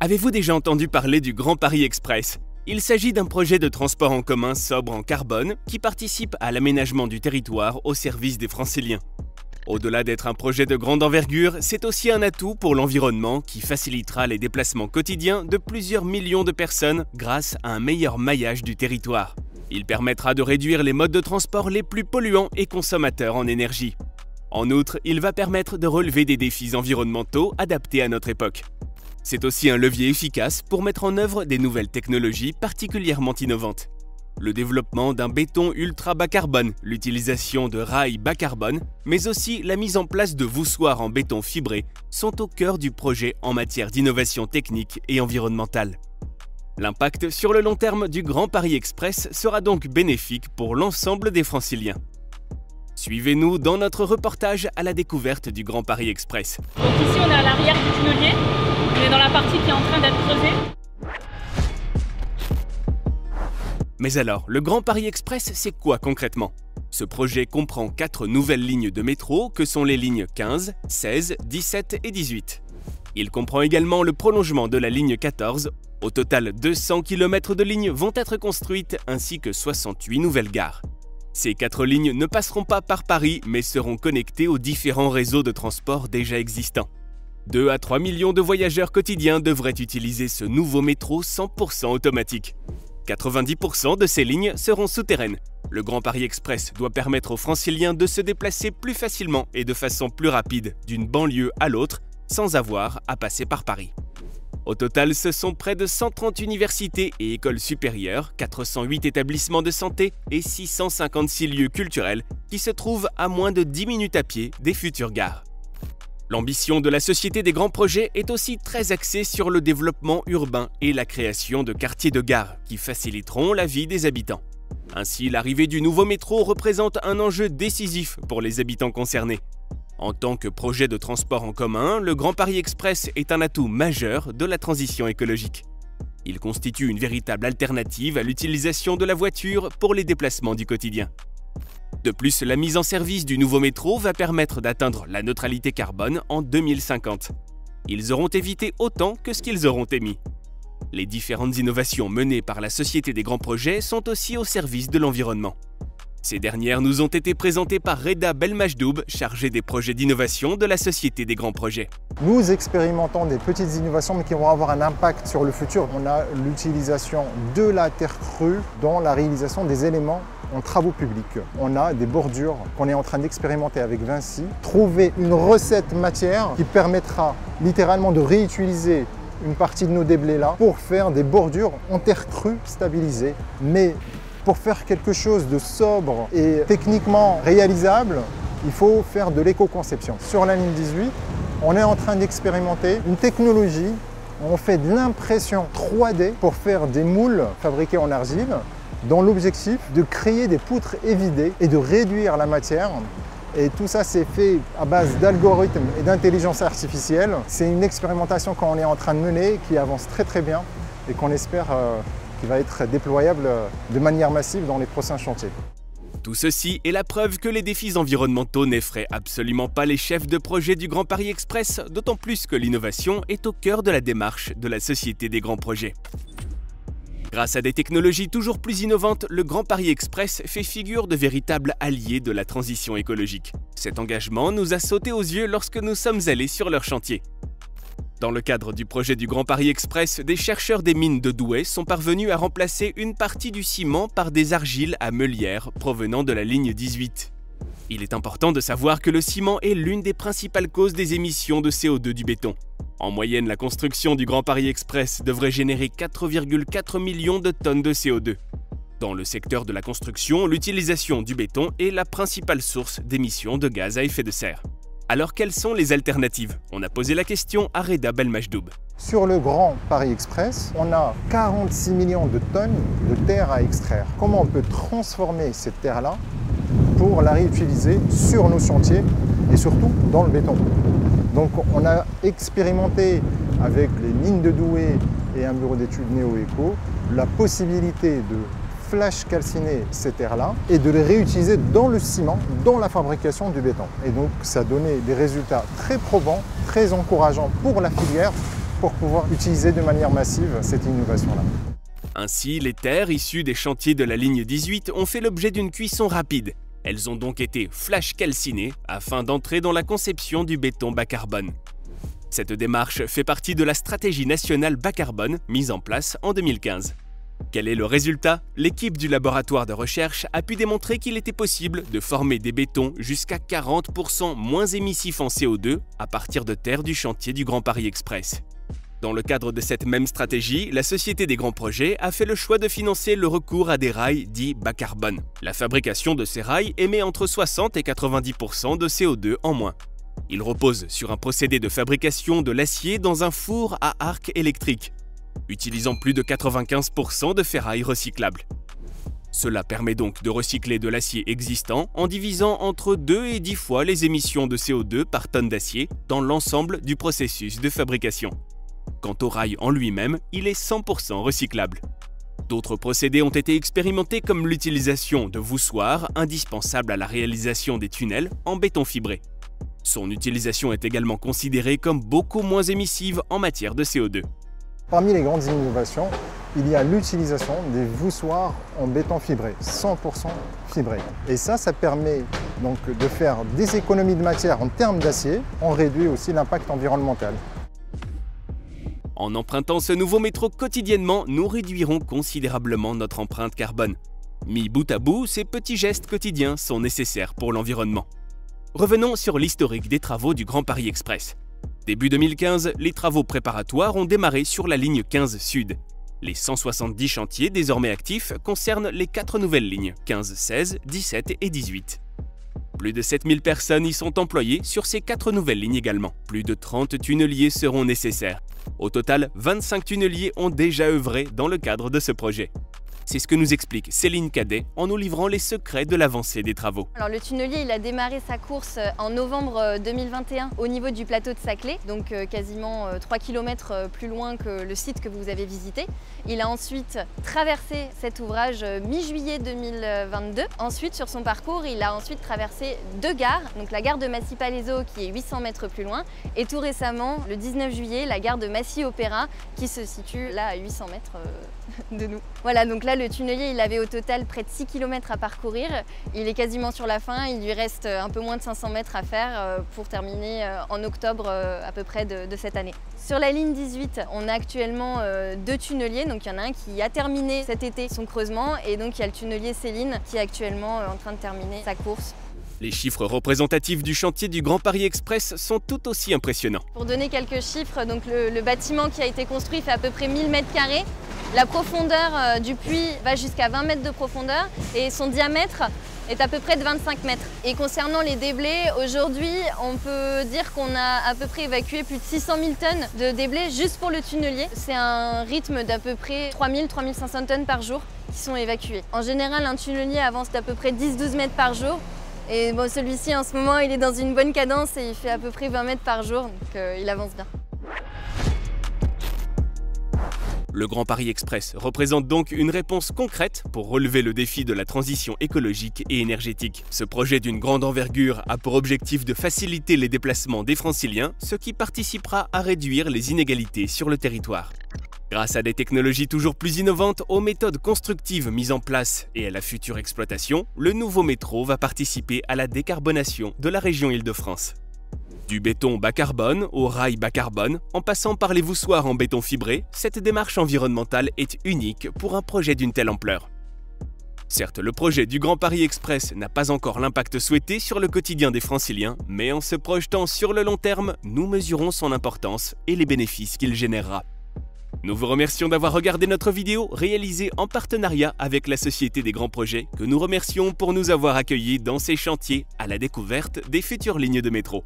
Avez-vous déjà entendu parler du Grand Paris Express? Il s'agit d'un projet de transport en commun sobre en carbone qui participe à l'aménagement du territoire au service des Franciliens. Au-delà d'être un projet de grande envergure, c'est aussi un atout pour l'environnement qui facilitera les déplacements quotidiens de plusieurs millions de personnes grâce à un meilleur maillage du territoire. Il permettra de réduire les modes de transport les plus polluants et consommateurs en énergie. En outre, il va permettre de relever des défis environnementaux adaptés à notre époque. C'est aussi un levier efficace pour mettre en œuvre des nouvelles technologies particulièrement innovantes. Le développement d'un béton ultra bas carbone, l'utilisation de rails bas carbone, mais aussi la mise en place de voussoirs en béton fibré sont au cœur du projet en matière d'innovation technique et environnementale. L'impact sur le long terme du Grand Paris Express sera donc bénéfique pour l'ensemble des Franciliens. Suivez-nous dans notre reportage à la découverte du Grand Paris Express. Donc ici on est à l'arrière du tunnelier, on est dans la partie qui est en train d'être creusée. Mais alors, le Grand Paris Express, c'est quoi concrètement? Ce projet comprend 4 nouvelles lignes de métro que sont les lignes 15, 16, 17 et 18. Il comprend également le prolongement de la ligne 14. Au total, 200 km de lignes vont être construites ainsi que 68 nouvelles gares. Ces 4 lignes ne passeront pas par Paris mais seront connectées aux différents réseaux de transport déjà existants. 2 à 3 millions de voyageurs quotidiens devraient utiliser ce nouveau métro 100% automatique. 90% de ces lignes seront souterraines. Le Grand Paris Express doit permettre aux Franciliens de se déplacer plus facilement et de façon plus rapide d'une banlieue à l'autre sans avoir à passer par Paris. Au total, ce sont près de 130 universités et écoles supérieures, 408 établissements de santé et 656 lieux culturels qui se trouvent à moins de 10 minutes à pied des futures gares. L'ambition de la Société des Grands Projets est aussi très axée sur le développement urbain et la création de quartiers de gare qui faciliteront la vie des habitants. Ainsi, l'arrivée du nouveau métro représente un enjeu décisif pour les habitants concernés. En tant que projet de transport en commun, le Grand Paris Express est un atout majeur de la transition écologique. Il constitue une véritable alternative à l'utilisation de la voiture pour les déplacements du quotidien. De plus, la mise en service du nouveau métro va permettre d'atteindre la neutralité carbone en 2050. Ils auront évité autant que ce qu'ils auront émis. Les différentes innovations menées par la Société des Grands Projets sont aussi au service de l'environnement. Ces dernières nous ont été présentées par Reda Belmajdoub, chargée des projets d'innovation de la Société des Grands Projets. Nous expérimentons des petites innovations mais qui vont avoir un impact sur le futur. On a l'utilisation de la terre crue dans la réalisation des éléments en travaux publics. On a des bordures qu'on est en train d'expérimenter avec Vinci. Trouver une recette matière qui permettra littéralement de réutiliser une partie de nos déblais là pour faire des bordures en terre crue stabilisées. Mais pour faire quelque chose de sobre et techniquement réalisable, il faut faire de l'éco-conception. Sur la ligne 18, on est en train d'expérimenter une technologie où on fait de l'impression 3D pour faire des moules fabriqués en argile dans l'objectif de créer des poutres évidées et de réduire la matière. Et tout ça, c'est fait à base d'algorithmes et d'intelligence artificielle. C'est une expérimentation qu'on est en train de mener qui avance très bien et qu'on espère qui va être déployable de manière massive dans les prochains chantiers. Tout ceci est la preuve que les défis environnementaux n'effraient absolument pas les chefs de projet du Grand Paris Express, d'autant plus que l'innovation est au cœur de la démarche de la Société des Grands Projets. Grâce à des technologies toujours plus innovantes, le Grand Paris Express fait figure de véritable allié de la transition écologique. Cet engagement nous a sauté aux yeux lorsque nous sommes allés sur leur chantier. Dans le cadre du projet du Grand Paris Express, des chercheurs des mines de Douai sont parvenus à remplacer une partie du ciment par des argiles à meulière provenant de la ligne 18. Il est important de savoir que le ciment est l'une des principales causes des émissions de CO2 du béton. En moyenne, la construction du Grand Paris Express devrait générer 4,4 millions de tonnes de CO2. Dans le secteur de la construction, l'utilisation du béton est la principale source d'émissions de gaz à effet de serre. Alors quelles sont les alternatives? On a posé la question à Reda Belmajdoub. Sur le Grand Paris Express, on a 46 millions de tonnes de terre à extraire. Comment on peut transformer cette terre-là pour la réutiliser sur nos chantiers et surtout dans le béton? Donc on a expérimenté avec les mines de Douai et un bureau d'études Néo-Éco la possibilité de flash calciner ces terres-là et de les réutiliser dans le ciment, dans la fabrication du béton. Et donc ça a donné des résultats très probants, très encourageants pour la filière pour pouvoir utiliser de manière massive cette innovation-là. Ainsi, les terres issues des chantiers de la ligne 18 ont fait l'objet d'une cuisson rapide. Elles ont donc été flash calcinées afin d'entrer dans la conception du béton bas carbone. Cette démarche fait partie de la stratégie nationale bas carbone mise en place en 2015. Quel est le résultat? L'équipe du laboratoire de recherche a pu démontrer qu'il était possible de former des bétons jusqu'à 40% moins émissifs en CO2 à partir de terres du chantier du Grand Paris Express. Dans le cadre de cette même stratégie, la Société des Grands Projets a fait le choix de financer le recours à des rails dits bas carbone. La fabrication de ces rails émet entre 60 et 90% de CO2 en moins. Il repose sur un procédé de fabrication de l'acier dans un four à arc électrique, utilisant plus de 95% de ferraille recyclable. Cela permet donc de recycler de l'acier existant en divisant entre 2 et 10 fois les émissions de CO2 par tonne d'acier dans l'ensemble du processus de fabrication. Quant au rail en lui-même, il est 100% recyclable. D'autres procédés ont été expérimentés comme l'utilisation de voussoirs indispensables à la réalisation des tunnels en béton fibré. Son utilisation est également considérée comme beaucoup moins émissive en matière de CO2. Parmi les grandes innovations, il y a l'utilisation des voussoirs en béton fibré, 100% fibré. Et ça permet donc de faire des économies de matière en termes d'acier. On réduit aussi l'impact environnemental. En empruntant ce nouveau métro quotidiennement, nous réduirons considérablement notre empreinte carbone. Mis bout à bout, ces petits gestes quotidiens sont nécessaires pour l'environnement. Revenons sur l'historique des travaux du Grand Paris Express. Début 2015, les travaux préparatoires ont démarré sur la ligne 15 Sud. Les 170 chantiers désormais actifs concernent les 4 nouvelles lignes 15, 16, 17 et 18. Plus de 7000 personnes y sont employées sur ces 4 nouvelles lignes également. Plus de 30 tunneliers seront nécessaires. Au total, 25 tunneliers ont déjà œuvré dans le cadre de ce projet. C'est ce que nous explique Céline Cadet en nous livrant les secrets de l'avancée des travaux. Alors le tunnelier, il a démarré sa course en novembre 2021 au niveau du plateau de Saclay, donc quasiment 3 km plus loin que le site que vous avez visité. Il a ensuite traversé cet ouvrage mi-juillet 2022. Ensuite, sur son parcours, il a ensuite traversé 2 gares, donc la gare de Massy-Palaiseau qui est 800 mètres plus loin, et tout récemment, le 19 juillet, la gare de Massy-Opéra qui se situe là à 800 mètres de nous. Voilà, donc là le tunnelier, il avait au total près de 6 km à parcourir. Il est quasiment sur la fin, il lui reste un peu moins de 500 mètres à faire pour terminer en octobre à peu près de cette année. Sur la ligne 18, on a actuellement 2 tunneliers, donc il y en a un qui a terminé cet été son creusement et donc il y a le tunnelier Céline qui est actuellement en train de terminer sa course. Les chiffres représentatifs du chantier du Grand Paris Express sont tout aussi impressionnants. Pour donner quelques chiffres, donc le bâtiment qui a été construit fait à peu près 1000 mètres carrés. La profondeur du puits va jusqu'à 20 mètres de profondeur et son diamètre est à peu près de 25 mètres. Et concernant les déblais, aujourd'hui, on peut dire qu'on a à peu près évacué plus de 600 000 tonnes de déblais juste pour le tunnelier. C'est un rythme d'à peu près 3000-3500 tonnes par jour qui sont évacuées. En général, un tunnelier avance d'à peu près 10-12 mètres par jour. Et bon, celui-ci, en ce moment, il est dans une bonne cadence et il fait à peu près 20 mètres par jour, donc il avance bien. Le Grand Paris Express représente donc une réponse concrète pour relever le défi de la transition écologique et énergétique. Ce projet d'une grande envergure a pour objectif de faciliter les déplacements des Franciliens, ce qui participera à réduire les inégalités sur le territoire. Grâce à des technologies toujours plus innovantes, aux méthodes constructives mises en place et à la future exploitation, le nouveau métro va participer à la décarbonation de la région Île-de-France. Du béton bas carbone au rail bas carbone, en passant par les voussoirs en béton fibré, cette démarche environnementale est unique pour un projet d'une telle ampleur. Certes, le projet du Grand Paris Express n'a pas encore l'impact souhaité sur le quotidien des Franciliens, mais en se projetant sur le long terme, nous mesurons son importance et les bénéfices qu'il générera. Nous vous remercions d'avoir regardé notre vidéo réalisée en partenariat avec la Société des Grands Projets, que nous remercions pour nous avoir accueillis dans ces chantiers à la découverte des futures lignes de métro.